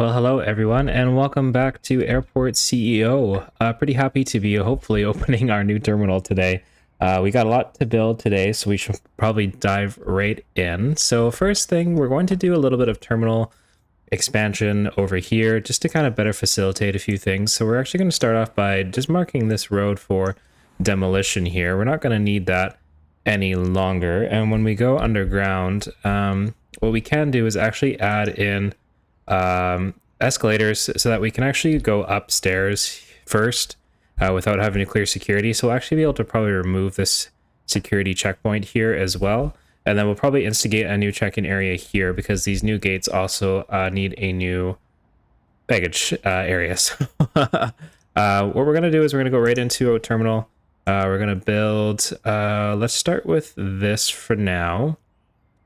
Well, hello everyone, and welcome back to Airport CEO. Pretty happy to be hopefully opening our new terminal today. We got a lot to build today, so we should probably dive right in. So first thing, we're going to do a little bit of terminal expansion over here, just to kind of better facilitate a few things. So we're actually going to start off by just marking this road for demolition here. We're not going to need that any longer. And when we go underground, what we can do is actually add in escalators so that we can actually go upstairs first without having to clear security. So we'll actually be able to probably remove this security checkpoint here as well. And then we'll probably instigate a new check-in area here because these new gates also need a new baggage area. So what we're going to do is we're going to go right into a terminal. We're going to build, let's start with this for now,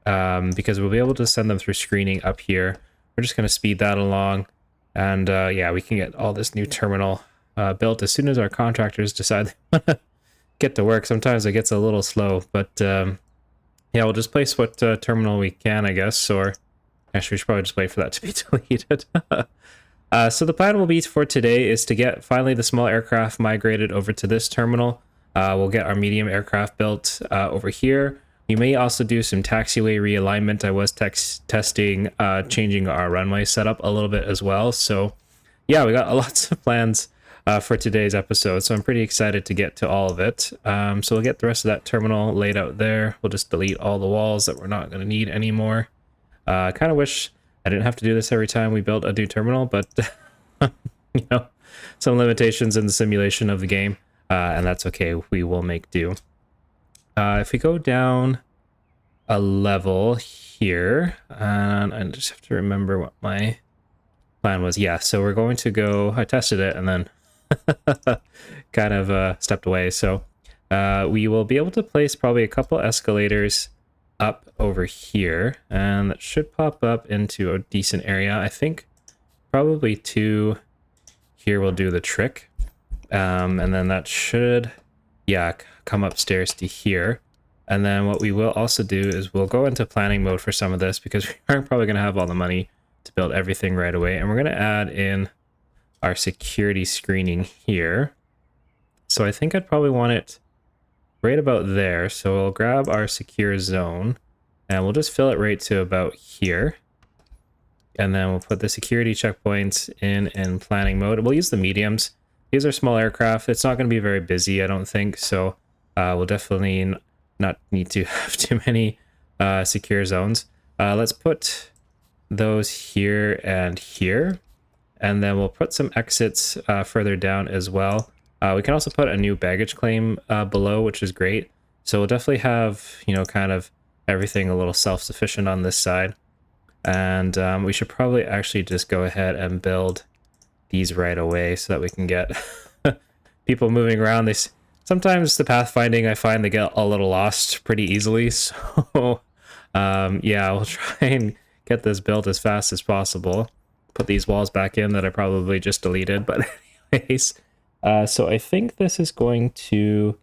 because we'll be able to send them through screening up here. We're just going to speed that along. And yeah, we can get all this new terminal built as soon as our contractors decide they want to get to work. Sometimes it gets a little slow, but yeah, we'll just place what terminal we can, I guess, or actually we should probably just wait for that to be deleted. So the plan will be for today is to get finally the small aircraft migrated over to this terminal. We'll get our medium aircraft built over here. We may also do some taxiway realignment. I was testing changing our runway setup a little bit as well. So yeah, we got lots of plans for today's episode. So I'm pretty excited to get to all of it. So we'll get the rest of that terminal laid out there. We'll just delete all the walls that we're not going to need anymore. I kind of wish I didn't have to do this every time we built a new terminal, but you know, some limitations in the simulation of the game, and that's okay. We will make do. If we go down a level here, and I just have to remember what my plan was. Yeah, so we're going to go, I tested it and then kind of stepped away. So we will be able to place probably a couple escalators up over here, and that should pop up into a decent area. I think probably 2 here will do the trick. And then that should, yeah, come upstairs to here. And then what we will also do is we'll go into planning mode for some of this because we aren't probably going to have all the money to build everything right away. And we're going to add in our security screening here. So I think I'd probably want it right about there. So we'll grab our secure zone and we'll just fill it right to about here. And then we'll put the security checkpoints in planning mode. We'll use the mediums. These are small aircraft. It's not going to be very busy, I don't think. So we'll definitely not need to have too many secure zones. Let's put those here and here. And then we'll put some exits further down as well. We can also put a new baggage claim below, which is great. So we'll definitely have, you know, kind of everything a little self-sufficient on this side. And we should probably actually just go ahead and build these right away so that we can get people moving around. Sometimes the pathfinding, I find they get a little lost pretty easily. So yeah, we'll try and get this built as fast as possible. Put these walls back in that I probably just deleted, but anyways. So I think this is going to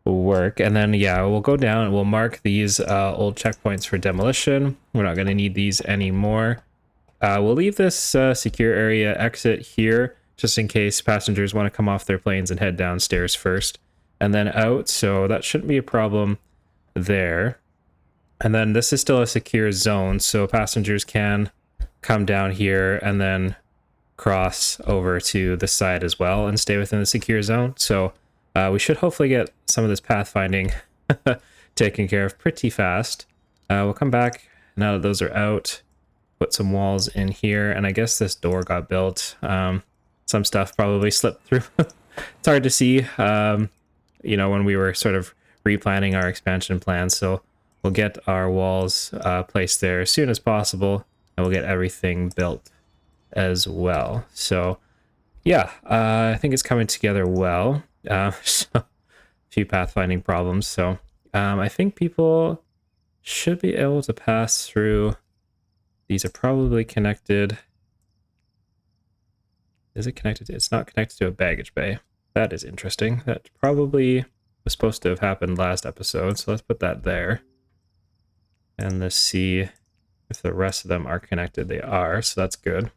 work. And then, yeah, we'll go down and we'll mark these old checkpoints for demolition. We're not going to need these anymore. We'll leave this secure area exit here just in case passengers want to come off their planes and head downstairs first and then out. So that shouldn't be a problem there. And then this is still a secure zone, so passengers can come down here and then cross over to the side as well and stay within the secure zone. So we should hopefully get some of this pathfinding taken care of pretty fast. We'll come back now that those are out, put some walls in here, and I guess this door got built. Some stuff probably slipped through. It's hard to see, you know, when we were sort of replanning our expansion plans. So we'll get our walls placed there as soon as possible, and we'll get everything built as well. So yeah, I think it's coming together well. So a few pathfinding problems. So I think people should be able to pass through. These are probably connected. Is it connected? It's not connected to a baggage bay. That is interesting. That probably was supposed to have happened last episode. So let's put that there. And let's see if the rest of them are connected. They are, so that's good.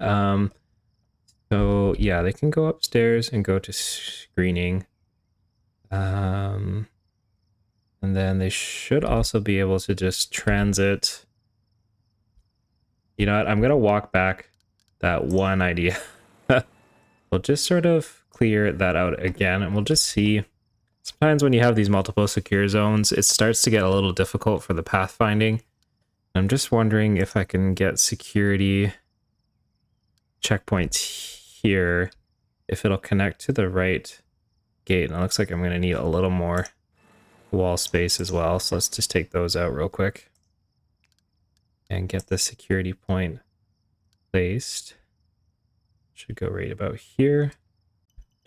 So yeah, they can go upstairs and go to screening. And then they should also be able to just transit. You know what? I'm going to walk back that one idea. We'll just sort of clear that out again, and we'll just see. Sometimes when you have these multiple secure zones, it starts to get a little difficult for the pathfinding. I'm just wondering if I can get security checkpoints here, if it'll connect to the right gate. And it looks like I'm going to need a little more wall space as well. So let's just take those out real quick and get the security point placed. Should go right about here.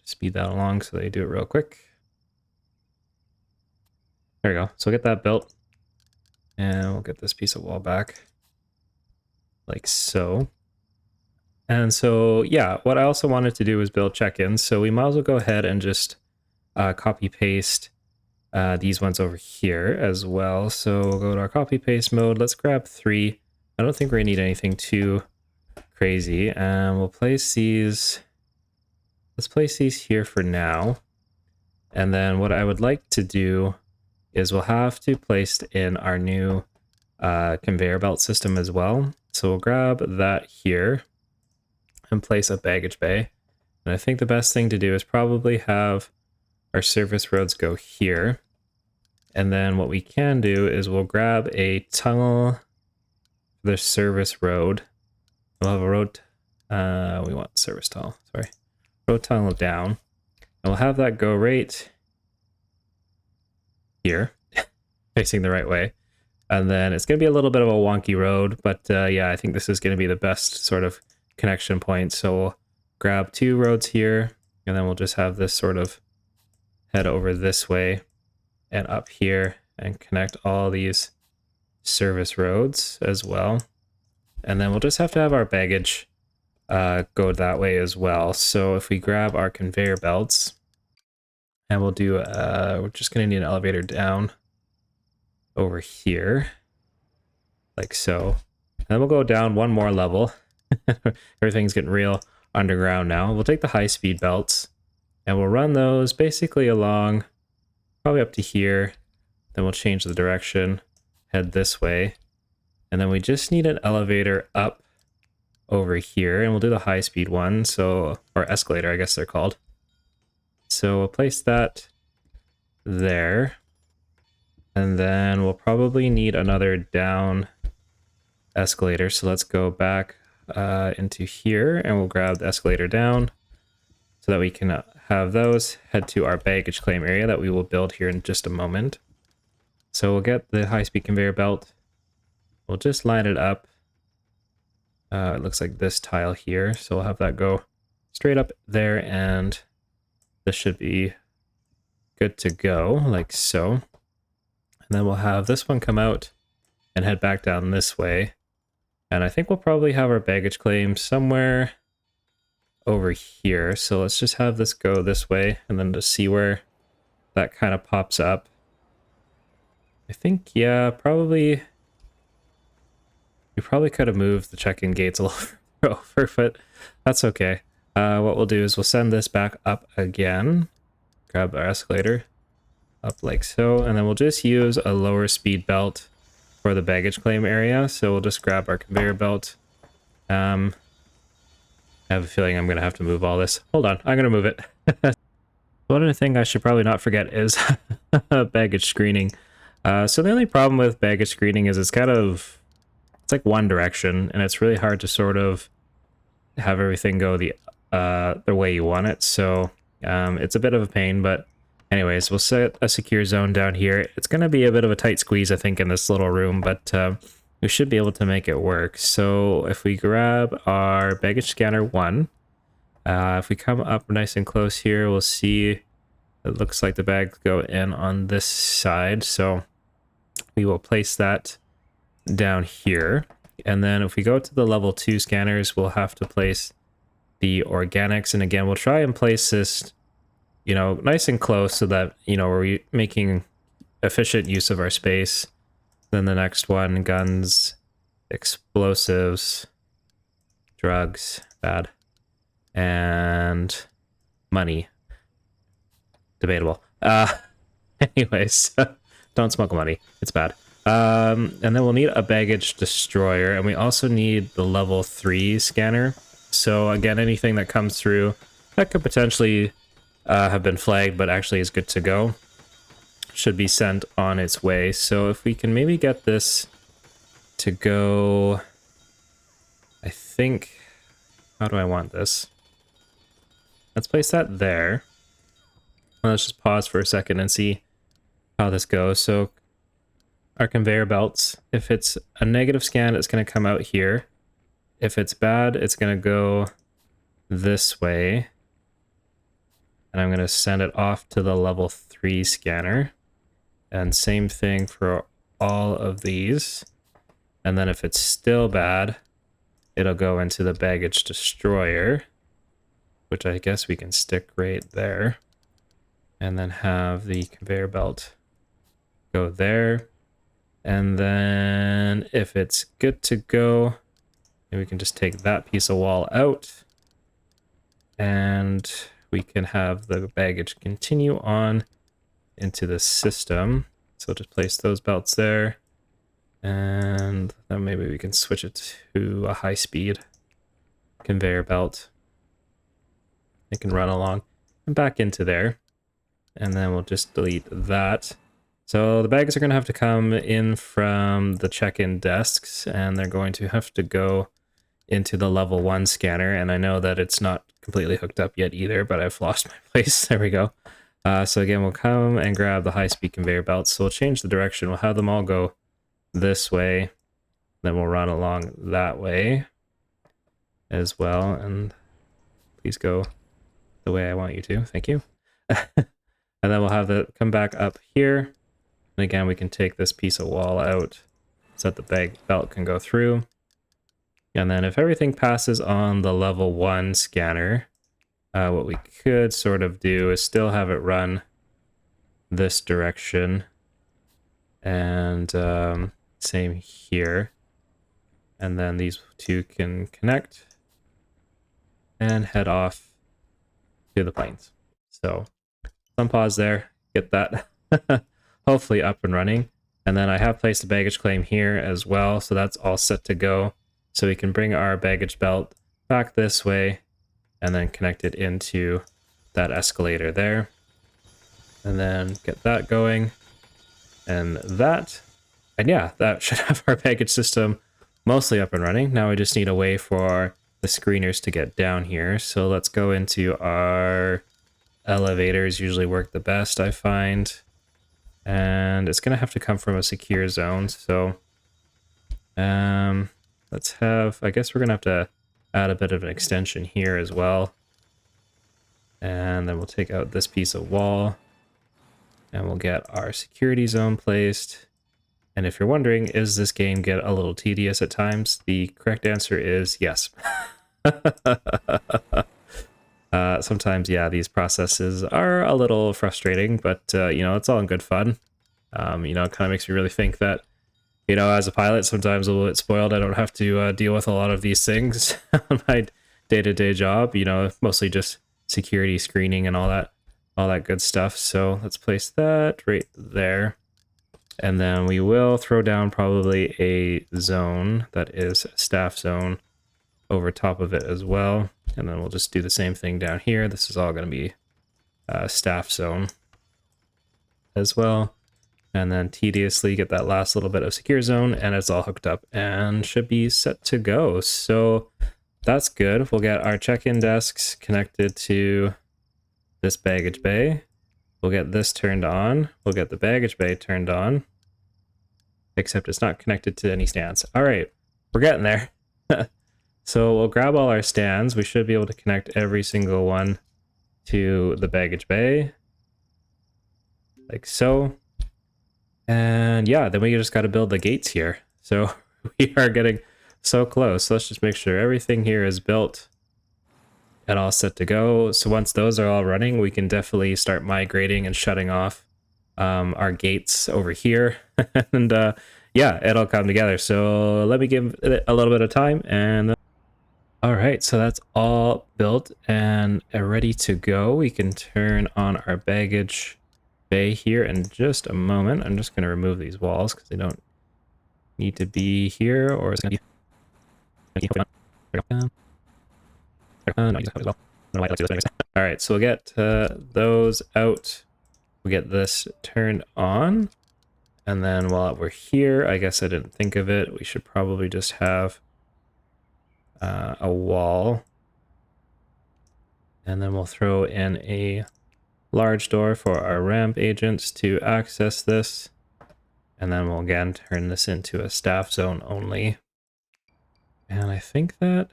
Speed that along so they do it real quick. There we go. So we'll get that built. And we'll get this piece of wall back. Like so. And so, yeah, what I also wanted to do was build check-ins. So we might as well go ahead and just copy paste these ones over here as well. So we'll go to our copy paste mode. Let's grab 3. I don't think we're gonna need anything too crazy. And we'll place these. Let's place these here for now. And then what I would like to do is we'll have to place in our new conveyor belt system as well. So we'll grab that here and place a baggage bay. And I think the best thing to do is probably have our service roads go here. And then what we can do is we'll grab a tunnel for the service road. We'll have a road, we want service tunnel, sorry. Road tunnel down. And we'll have that go right here, facing the right way. And then it's going to be a little bit of a wonky road, but yeah, I think this is going to be the best sort of connection point. So we'll grab 2 roads here, and then we'll just have this sort of head over this way and up here and connect all these service roads as well. And then we'll just have to have our baggage go that way as well. So if we grab our conveyor belts, and we'll do, we're just going to need an elevator down over here, like so. And then we'll go down one more level. Everything's getting real underground now. We'll take the high-speed belts, and we'll run those basically along, probably up to here. Then we'll change the direction, head this way. And then we just need an elevator up over here, and we'll do the high-speed one, so, or escalator, I guess they're called. So we'll place that there. And then we'll probably need another down escalator. So let's go back into here, and we'll grab the escalator down so that we can have those head to our baggage claim area that we will build here in just a moment. So we'll get the high-speed conveyor belt. We'll just line it up. It looks like this tile here. So we'll have that go straight up there, and this should be good to go, like so. And then we'll have this one come out and head back down this way. And I think we'll probably have our baggage claim somewhere over here. So let's just have this go this way, and then to see where that kind of pops up. I think, yeah, probably... We probably could have moved the check-in gates a little over, but that's okay. What we'll do is we'll send this back up again. Grab our escalator up like so, and then we'll just use a lower speed belt for the baggage claim area. So we'll just grab our conveyor belt. I have a feeling I'm going to have to move all this. Hold on, I'm going to move it. One other thing I should probably not forget is baggage screening. So the only problem with baggage screening is it's like one direction, and it's really hard to sort of have everything go the way you want it. So it's a bit of a pain, but anyways, we'll set a secure zone down here. It's going to be a bit of a tight squeeze, I think, in this little room, but we should be able to make it work. So if we grab our baggage scanner 1, if we come up nice and close here, we'll see it looks like the bags go in on this side. So we will place that down here. And then if we go to the level 2 scanners, we'll have to place the organics. And again, we'll try and place this, you know, nice and close so that, you know, we're making efficient use of our space. Then the next one, guns, explosives, drugs, bad. And money. Debatable. Anyways, don't smoke money. It's bad. And then we'll need a baggage destroyer, and we also need the level 3 scanner. So again, anything that comes through that could potentially have been flagged, but actually is good to go, should be sent on its way. So if we can maybe get this to go, I think, how do I want this? Let's place that there. Let's just pause for a second and see how this goes. So our conveyor belts, if it's a negative scan, it's going to come out here. If it's bad, it's going to go this way. And I'm going to send it off to the level 3 scanner. And same thing for all of these. And then if it's still bad, it'll go into the baggage destroyer, which I guess we can stick right there. And then have the conveyor belt go there. And then if it's good to go, we can just take that piece of wall out. And we can have the baggage continue on into the system. So just place those belts there. And then maybe we can switch it to a high-speed conveyor belt. It can run along and back into there. And then we'll just delete that. So the bags are going to have to come in from the check-in desks, and they're going to have to go into the level 1 scanner. And I know that it's not completely hooked up yet either, but I've lost my place. There we go. So again, we'll come and grab the high-speed conveyor belts. So we'll change the direction. We'll have them all go this way. Then we'll run along that way as well. And please go the way I want you to. Thank you. And then we'll have it come back up here. And again, we can take this piece of wall out so that the belt can go through. And then if everything passes on the level 1 scanner, what we could sort of do is still have it run this direction. And same here. And then these two can connect and head off to the planes. So some pause there, get that hopefully up and running. And then I have placed a baggage claim here as well, so that's all set to go. So we can bring our baggage belt back this way and then connect it into that escalator there. And then get that going. And yeah, that should have our baggage system mostly up and running. Now we just need a way for the screeners to get down here. So let's go into our elevators, usually work the best, I find. And it's going to have to come from a secure zone. So let's have, I guess we're going to have to add a bit of an extension here as well. And then we'll take out this piece of wall and we'll get our security zone placed. And if you're wondering, is this game get a little tedious at times? The correct answer is yes. Sometimes, yeah, these processes are a little frustrating, but, you know, it's all in good fun. You know, it kind of makes me really think that, you know, as a pilot, sometimes a little bit spoiled. I don't have to deal with a lot of these things on my day-to-day job, you know, mostly just security screening and all that good stuff. So let's place that right there. And then we will throw down probably a zone that is a staff zone over top of it as well. And then we'll just do the same thing down here. This is all going to be a staff zone as well. And then tediously get that last little bit of secure zone, and it's all hooked up and should be set to go. So that's good. We'll get our check-in desks connected to this baggage bay. We'll get this turned on. We'll get the baggage bay turned on, except it's not connected to any stands. All right, we're getting there. So we'll grab all our stands. We should be able to connect every single one to the baggage bay, like so. And yeah, then we just got to build the gates here. So we are getting so close. So let's just make sure everything here is built and all set to go. So once those are all running, we can definitely start migrating and shutting off our gates over here. And yeah, it'll come together. So let me give it a little bit of time. And All right, so that's all built and ready to go. We can turn on our baggage bay here in just a moment. I'm just going to remove these walls because they don't need to be here, or it's going to be... All right, so we'll get those out. We'll get this turned on. And then while we're here, I guess I didn't think of it, we should probably just have a wall. And then we'll throw in a large door for our ramp agents to access this. And then we'll again turn this into a staff zone only. And I think that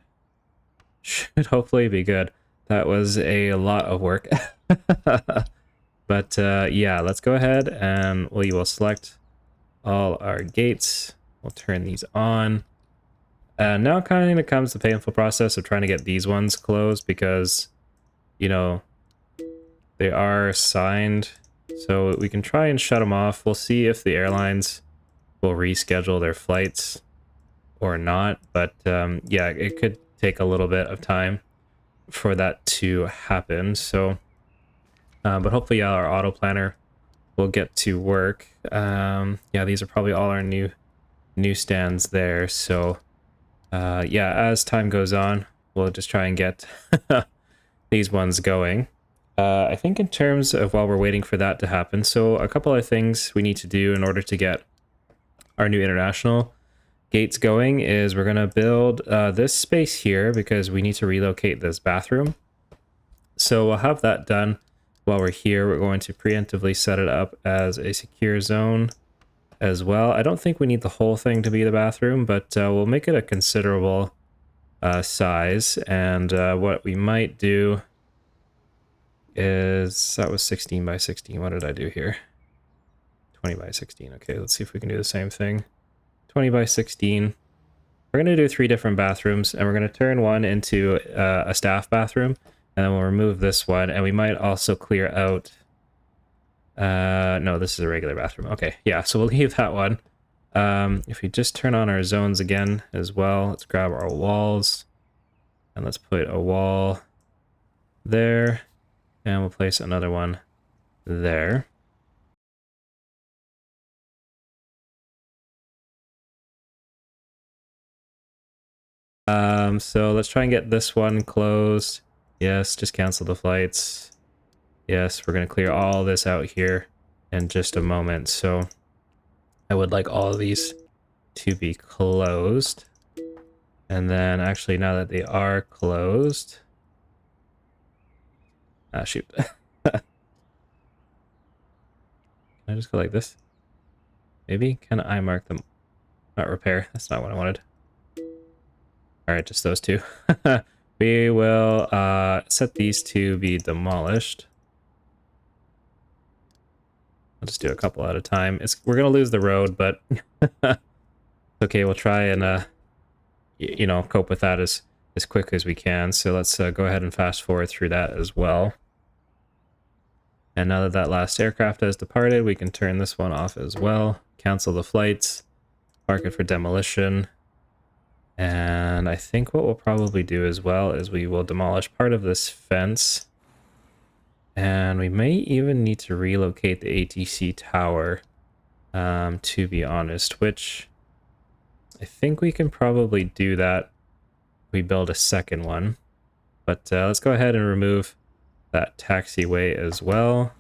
should hopefully be good. That was a lot of work. But yeah, let's go ahead and we will select all our gates. We'll turn these on. Now kind of comes the painful process of trying to get these ones closed because, you know, they are signed. So we can try and shut them off. We'll see if the airlines will reschedule their flights or not. But yeah, it could take a little bit of time for that to happen. So, but hopefully yeah, our auto planner will get to work. Yeah, these are probably all our new newsstands there. So yeah, as time goes on, we'll just try and get these ones going. I think in terms of while we're waiting for that to happen, so a couple of things we need to do in order to get our new international gates going is we're going to build this space here because we need to relocate this bathroom. So we'll have that done while we're here. We're going to preemptively set it up as a secure zone as well. I don't think we need the whole thing to be the bathroom, but we'll make it a considerable size. And what we might do is, that was 16 by 16. What did I do here? 20 by 16. Okay, let's see if we can do the same thing. 20 by 16. We're going to do 3 different bathrooms, and we're going to turn one into a staff bathroom, and then we'll remove this one, and we might also clear out... no, this is a regular bathroom. Okay, yeah, so we'll leave that one. If we just turn on our zones again as well, let's grab our walls, and let's put a wall there, and we'll place another one there. So let's try and get this one closed. Yes, just cancel the flights. Yes, we're going to clear all this out here in just a moment. So I would like all of these to be closed. And then actually now that they are closed... Ah, shoot. Can I just go like this? Maybe? Can I mark them? Not repair. That's not what I wanted. Alright, just those two. We will set these to be demolished. I'll just do a couple at a time. We're going to lose the road, but it's okay. We'll try and, you know, cope with that as quick as we can. So let's go ahead and fast forward through that as well. And now that that last aircraft has departed, we can turn this one off as well. Cancel the flights. Mark it for demolition. And I think what we'll probably do as well is we will demolish part of this fence. And we may even need to relocate the ATC tower, to be honest, which I think we can probably do that. We build a second one. But let's go ahead and remove that taxiway as well.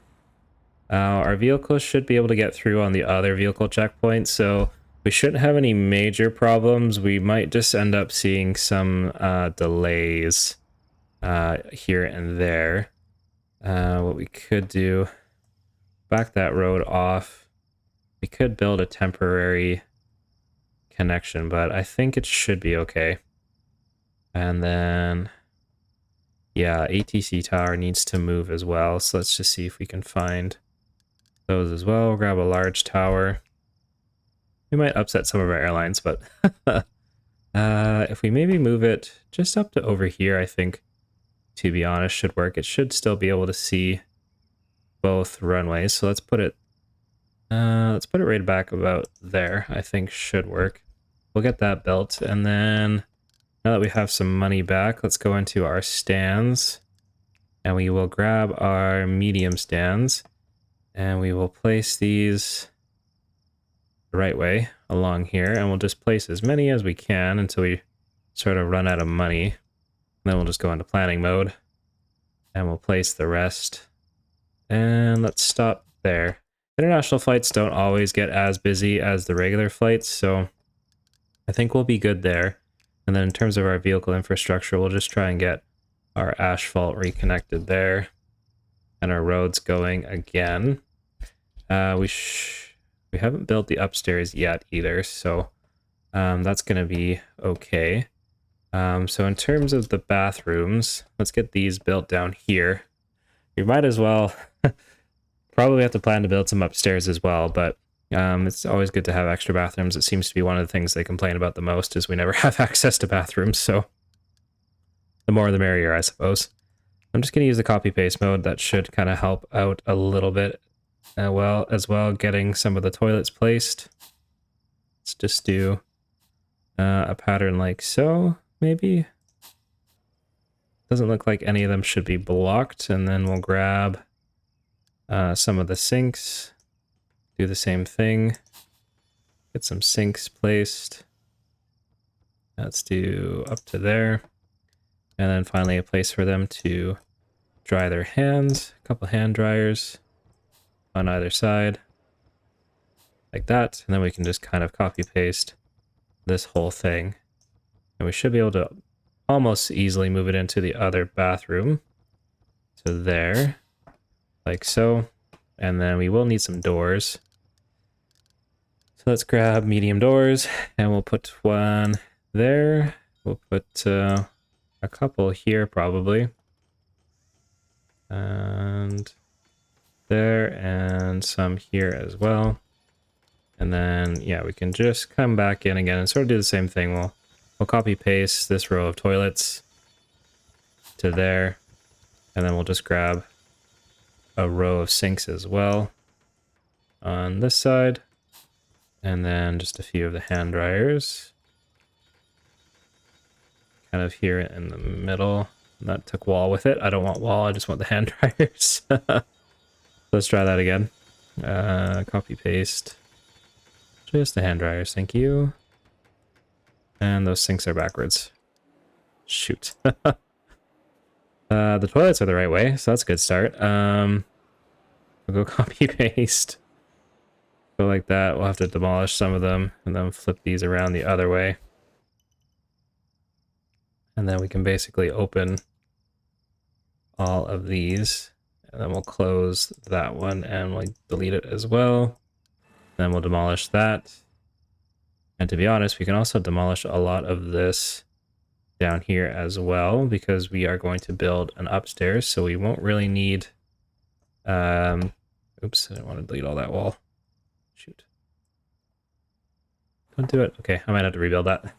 Our vehicles should be able to get through on the other vehicle checkpoint, so we shouldn't have any major problems. We might just end up seeing some delays here and there. What we could do, back that road off. We could build a temporary connection, but I think it should be okay. And then, yeah, ATC tower needs to move as well. So let's just see if we can find those as well. We'll grab a large tower. We might upset some of our airlines, but if we maybe move it just up to over here, I think, to be honest, should work. It should still be able to see both runways. So let's put it right back about there. I think should work. We'll get that built, and then Now that we have some money back, let's go into our stands. And we will grab our medium stands. And we will place these the right way along here. And we'll just place as many as we can until we sort of run out of money. And then we'll just go into planning mode. And we'll place the rest. And let's stop there. International flights don't always get as busy as the regular flights, so I think we'll be good there. And then in terms of our vehicle infrastructure, we'll just try and get our asphalt reconnected there and our roads going again. We haven't built the upstairs yet either, so that's going to be okay. So in terms of the bathrooms, let's get these built down here. We might as well probably have to plan to build some upstairs as well, but it's always good to have extra bathrooms. It seems to be one of the things they complain about the most is we never have access to bathrooms, so the more the merrier, I suppose. I'm just going to use the copy-paste mode. That should kind of help out a little bit as well, getting some of the toilets placed. Let's just do a pattern like so, maybe. Doesn't look like any of them should be blocked, and then we'll grab some of the sinks, do the same thing, get some sinks placed. Let's do up to there, and then finally a place for them to dry their hands, a couple hand dryers on either side, like that, and then we can just kind of copy paste this whole thing, and we should be able to almost easily move it into the other bathroom, to there, like so. And then we will need some doors. So let's grab medium doors and we'll put one there. We'll put a couple here probably. And there, and some here as well. And then, yeah, we can just come back in again and sort of do the same thing. We'll copy paste this row of toilets to there. And then we'll just grab a row of sinks as well on this side, and then just a few of the hand dryers kind of here in the middle. That took wall with it. I don't want wall, I just want the hand dryers. Let's try that again. Copy paste just the hand dryers, thank you. And those sinks are backwards. Shoot. The toilets are the right way, so that's a good start. We'll go copy paste. Go like that. We'll have to demolish some of them and then flip these around the other way. And then we can basically open all of these. And then we'll close that one and we'll delete it as well. Then we'll demolish that. And to be honest, we can also demolish a lot of this down here as well, because we are going to build an upstairs, so we won't really need oops, I didn't want to delete all that wall. Shoot, don't do it. Okay, I might have to rebuild that.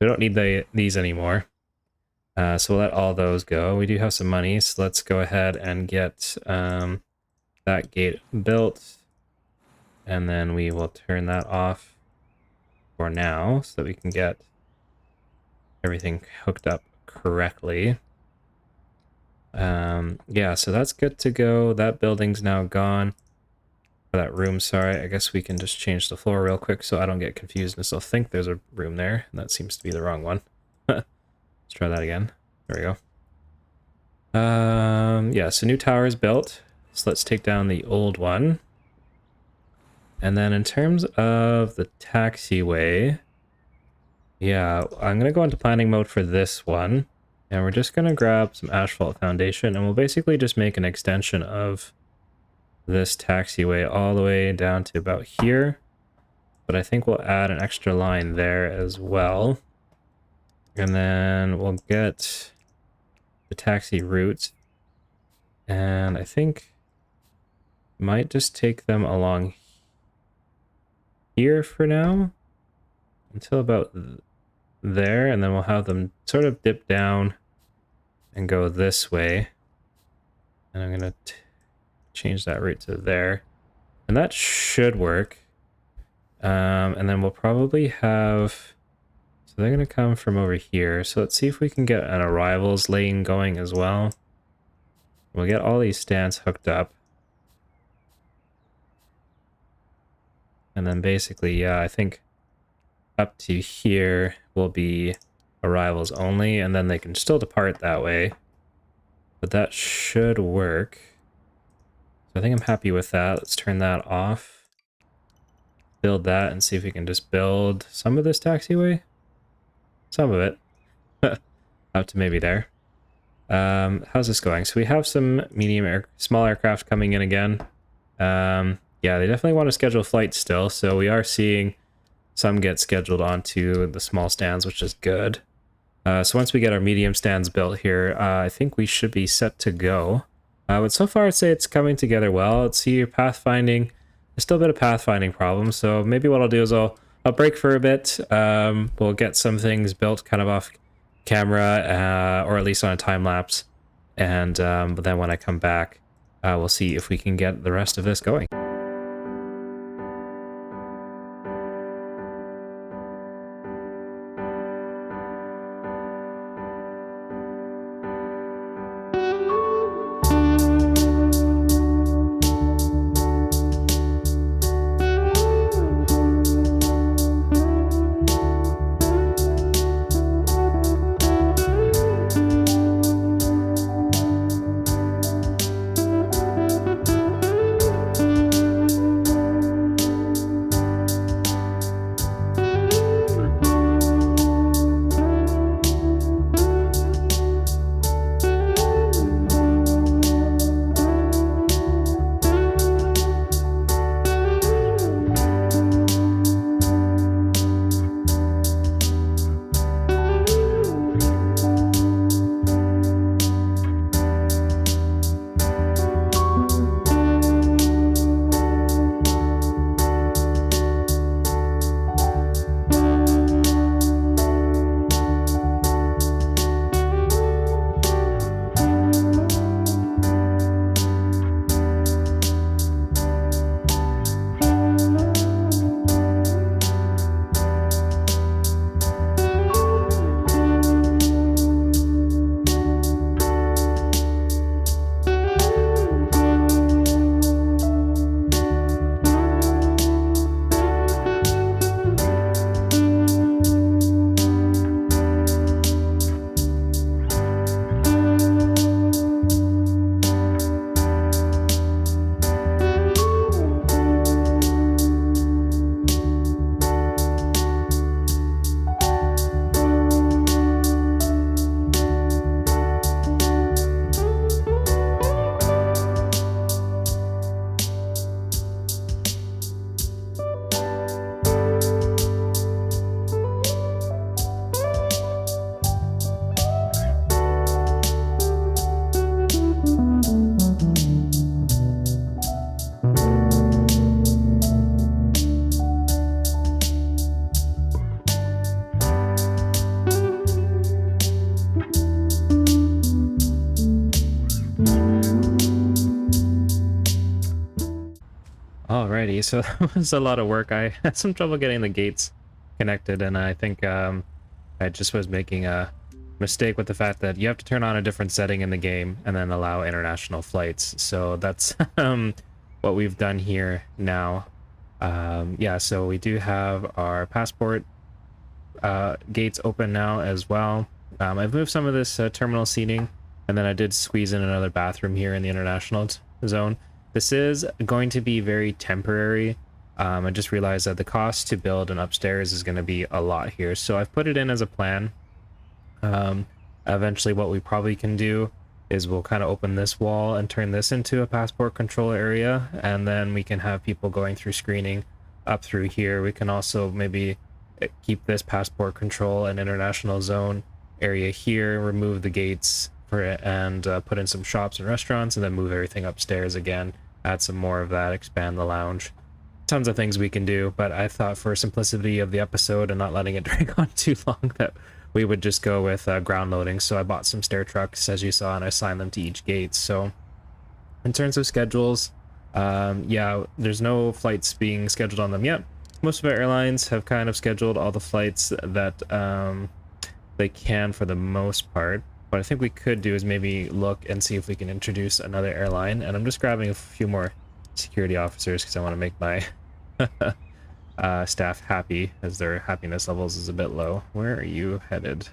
We don't need these anymore, so we'll let all those go. We do have some money, so let's go ahead and get that gate built, and then we will turn that off for now so that we can get everything hooked up correctly. Yeah, so that's good to go. That building's now gone. For that room, sorry, I guess we can just change the floor real quick so I don't get confused and still think there's a room there, and that seems to be the wrong one. Let's try that again. There we go. Yeah, so new tower is built. So let's take down the old one. And then in terms of the taxiway, yeah, I'm going to go into planning mode for this one, and we're just going to grab some asphalt foundation, and we'll basically just make an extension of this taxiway all the way down to about here, but I think we'll add an extra line there as well, and then we'll get the taxi route, and I think might just take them along here for now until about there, and then we'll have them sort of dip down and go this way. And I'm gonna change that route to there, and that should work. And then we'll probably have So they're going to come from over here. So let's see if we can get an arrivals lane going as well. We'll get all these stands hooked up. And then basically, yeah, I think up to here will be arrivals only, and then they can still depart that way. But that should work. So I think I'm happy with that. Let's turn that off. Build that and see if we can just build some of this taxiway. Some of it. Up to maybe there. How's this going? So we have some small aircraft coming in again. Yeah, they definitely want to schedule flights still, so we are seeing some get scheduled onto the small stands, which is good. So once we get our medium stands built here, I think we should be set to go. But so far, I'd say it's coming together well. Let's see your pathfinding. There's still a bit of pathfinding problems, so maybe what I'll do is I'll break for a bit. We'll get some things built kind of off camera, or at least on a time lapse. And but then when I come back, we'll see if we can get the rest of this going. Alrighty, so that was a lot of work. I had some trouble getting the gates connected, and I think I just was making a mistake with the fact that you have to turn on a different setting in the game and then allow international flights. So that's what we've done here now. Yeah, so we do have our passport gates open now as well. I've moved some of this terminal seating, and then I did squeeze in another bathroom here in the international zone. This is going to be very temporary. I just realized that the cost to build an upstairs is going to be a lot here, so I've put it in as a plan. Eventually what we probably can do is we'll kind of open this wall and turn this into a passport control area, and then we can have people going through screening up through here. We can also maybe keep this passport control and international zone area here, remove the gates for it, and put in some shops and restaurants, and then move everything upstairs again, add some more of that, expand the lounge. Tons of things we can do, but I thought for simplicity of the episode and not letting it drag on too long that we would just go with ground loading. So I bought some stair trucks, as you saw, and I assigned them to each gate. So in terms of schedules, yeah, there's no flights being scheduled on them yet, most of our airlines have kind of scheduled all the flights that they can for the most part. What I think we could do is maybe look and see if we can introduce another airline. And I'm just grabbing a few more security officers because I want to make my staff happy, as their happiness levels is a bit low. Where are you headed?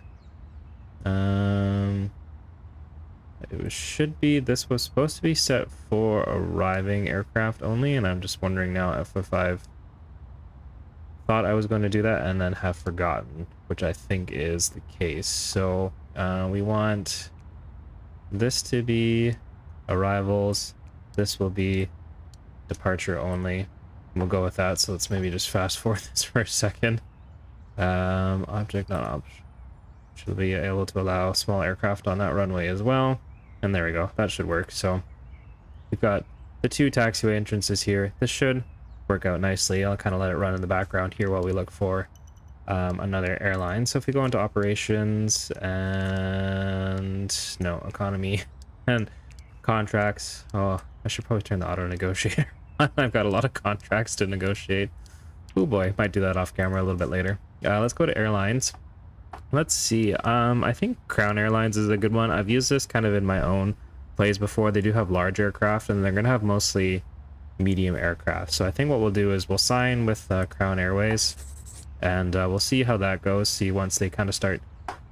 It should be, this was supposed to be set for arriving aircraft only, and I'm just wondering now if I've thought I was going to do that and then have forgotten, which I think is the case. So we want this to be arrivals, this will be departure only. We'll go with that. So let's maybe just fast forward this for a second. Object not option. Should be able to allow small aircraft on that runway as well. And there we go. That should work. So we've got the 2 taxiway entrances here. This should work out nicely. I'll kind of let it run in the background here while we look for another airline. So if we go into operations and no, economy and contracts. Oh, I should probably turn the auto negotiator. I've got a lot of contracts to negotiate. Oh boy, might do that off camera a little bit later. Let's go to airlines. Let's see. I think Crown Airlines is a good one. I've used this kind of in my own plays before. They do have large aircraft, and they're going to have mostly medium aircraft. So I think what we'll do is we'll sign with Crown Airways, and we'll see how that goes. See once they kind of start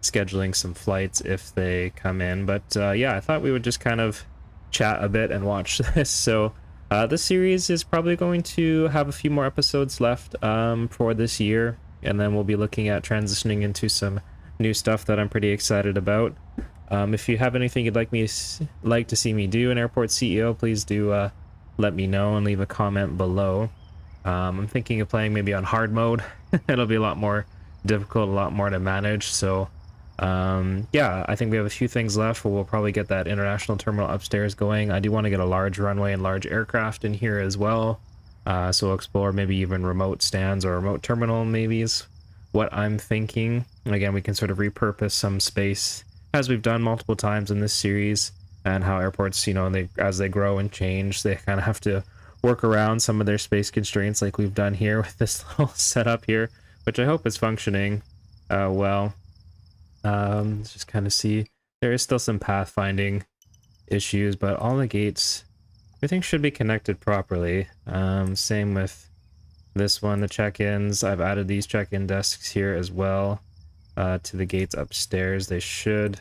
scheduling some flights if they come in. But yeah, I thought we would just kind of chat a bit and watch this. So this series is probably going to have a few more episodes left for this year, and then we'll be looking at transitioning into some new stuff that I'm pretty excited about. If you have anything you'd like to see me do in Airport CEO, please do let me know and leave a comment below. I'm thinking of playing maybe on hard mode. It'll be a lot more difficult, a lot more to manage. So yeah, I think we have a few things left, but we'll probably get that international terminal upstairs going. I do want to get a large runway and large aircraft in here as well. So we'll explore maybe even remote stands or remote terminal maybe is what I'm thinking. And again, we can sort of repurpose some space as we've done multiple times in this series, and how airports, you know, as they grow and change, they kind of have to work around some of their space constraints like we've done here with this little setup here, which I hope is functioning well. Let's just kind of see. There is still some pathfinding issues, but all the gates, everything should be connected properly. Same with this one, the check-ins. I've added these check-in desks here as well to the gates upstairs. They should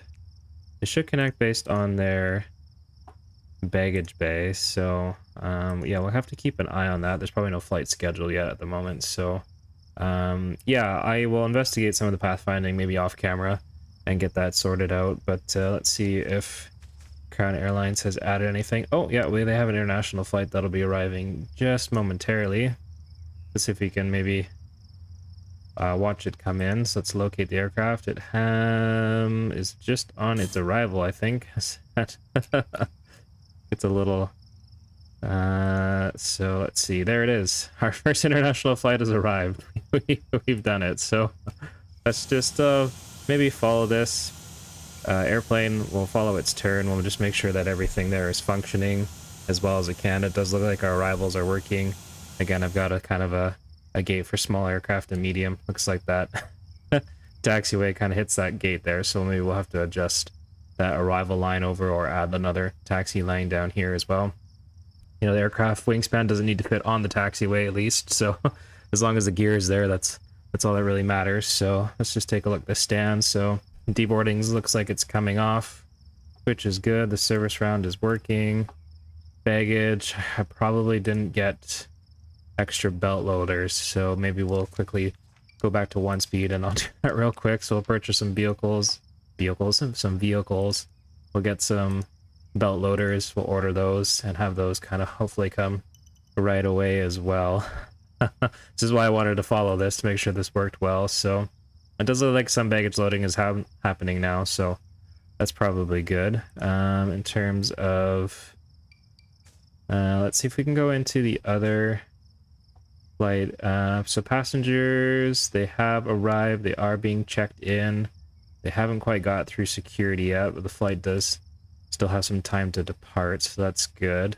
connect based on their baggage bay. So yeah, we'll have to keep an eye on that. There's probably no flight schedule yet at the moment. So yeah, I will investigate some of the pathfinding maybe off camera and get that sorted out. But let's see if Crown Airlines has added anything. Oh yeah, they have an international flight that'll be arriving just momentarily. Let's see if we can maybe watch it come in. So let's locate the aircraft. It is just on its arrival, I think. It's a little so let's see, there it is. Our first international flight has arrived. We've done it. So let's just maybe follow this airplane. Will follow its turn. We'll just make sure that everything there is functioning as well as it can. It does look like our arrivals are working. Again, I've got a kind of a gate for small aircraft and medium. Looks like that taxiway kind of hits that gate there, so maybe we'll have to adjust that arrival line over or add another taxi line down here as well. You know, the aircraft wingspan doesn't need to fit on the taxiway at least, so as long as the gear is there, that's all that really matters. So let's just take a look at the stand. So deboardings looks like it's coming off, which is good. The service round is working. Baggage, I probably didn't get extra belt loaders, so maybe we'll quickly go back to 1 speed and I'll do that real quick. So we'll purchase some vehicles. We'll get some belt loaders, we'll order those and have those kind of hopefully come right away as well. This is why I wanted to follow this to make sure this worked well. So it does look like some baggage loading is happening now, so that's probably good. In terms of let's see if we can go into the other flight. So passengers, they have arrived, they are being checked in. They haven't quite got through security yet, but the flight does still have some time to depart, so that's good.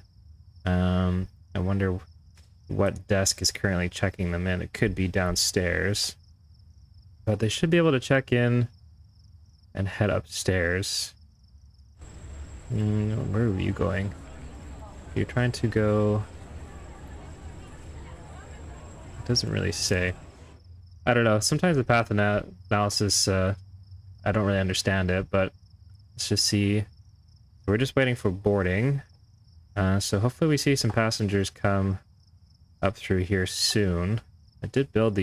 I wonder what desk is currently checking them in. It could be downstairs, but they should be able to check in and head upstairs. Where are you going? You're trying to go... It doesn't really say. I don't know. Sometimes the path analysis, I don't really understand it, but let's just see. We're just waiting for boarding. So hopefully we see some passengers come up through here soon. I did leave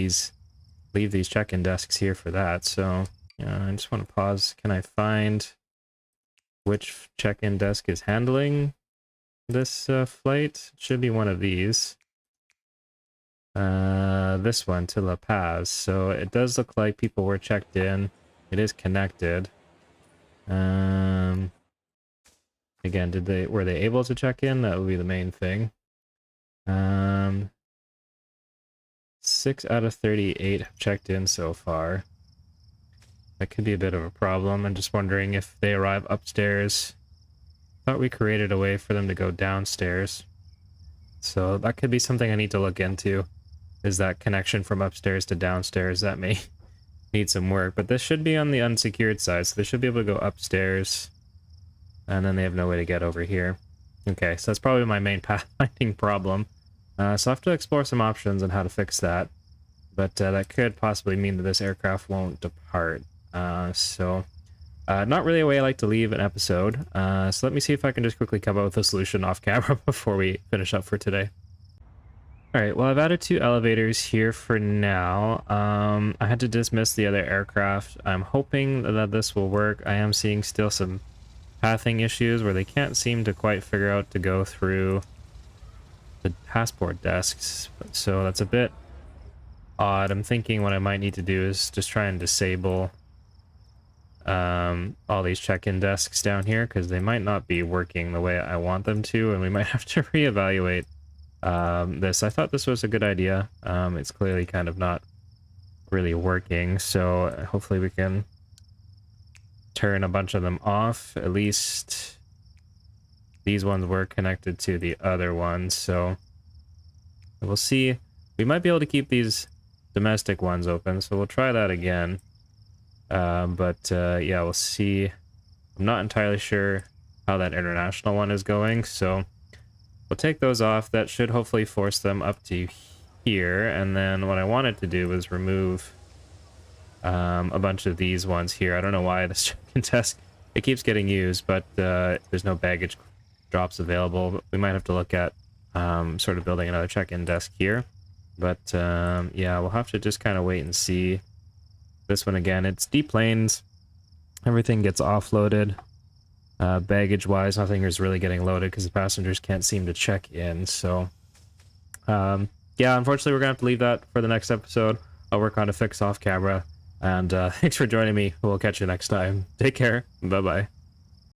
these check-in desks here for that, so I just want to pause. Can I find which check-in desk is handling this flight? It should be one of these. This one to La Paz. So it does look like people were checked in. It is connected. Again, were they able to check in? That would be the main thing. 6 out of 38 have checked in so far. That could be a bit of a problem. I'm just wondering if they arrive upstairs. Thought we created a way for them to go downstairs. So that could be something I need to look into. Is that connection from upstairs to downstairs? That may need some work. But this should be on the unsecured side, so they should be able to go upstairs. And then they have no way to get over here. Okay, so that's probably my main pathfinding problem. So I'll have to explore some options on how to fix that. But that could possibly mean that this aircraft won't depart. Not really a way I like to leave an episode. So let me see if I can just quickly come up with a solution off camera before we finish up for today. Alright, well I've added 2 elevators here for now. I had to dismiss the other aircraft. I'm hoping that this will work. I am seeing still some pathing issues where they can't seem to quite figure out to go through the passport desks. So that's a bit odd. I'm thinking what I might need to do is just try and disable all these check-in desks down here, because they might not be working the way I want them to, and we might have to reevaluate this. I thought this was a good idea. It's clearly kind of not really working, so hopefully we can turn a bunch of them off. At least these ones were connected to the other ones, so we'll see. We might be able to keep these domestic ones open, so we'll try that again. Yeah, we'll see. I'm not entirely sure how that international one is going, so we'll take those off. That should hopefully force them up to here, and then what I wanted to do was remove a bunch of these ones here. I don't know why this check-in desk, it keeps getting used, but there's no baggage drops available. We might have to look at sort of building another check-in desk here. But yeah, we'll have to just kind of wait and see. This one again, it's deplanes. Everything gets offloaded. Baggage-wise, nothing is really getting loaded because the passengers can't seem to check in. So yeah, unfortunately, we're gonna have to leave that for the next episode. I'll work on a fix off camera. And thanks for joining me. We'll catch you next time. Take care. Bye-bye.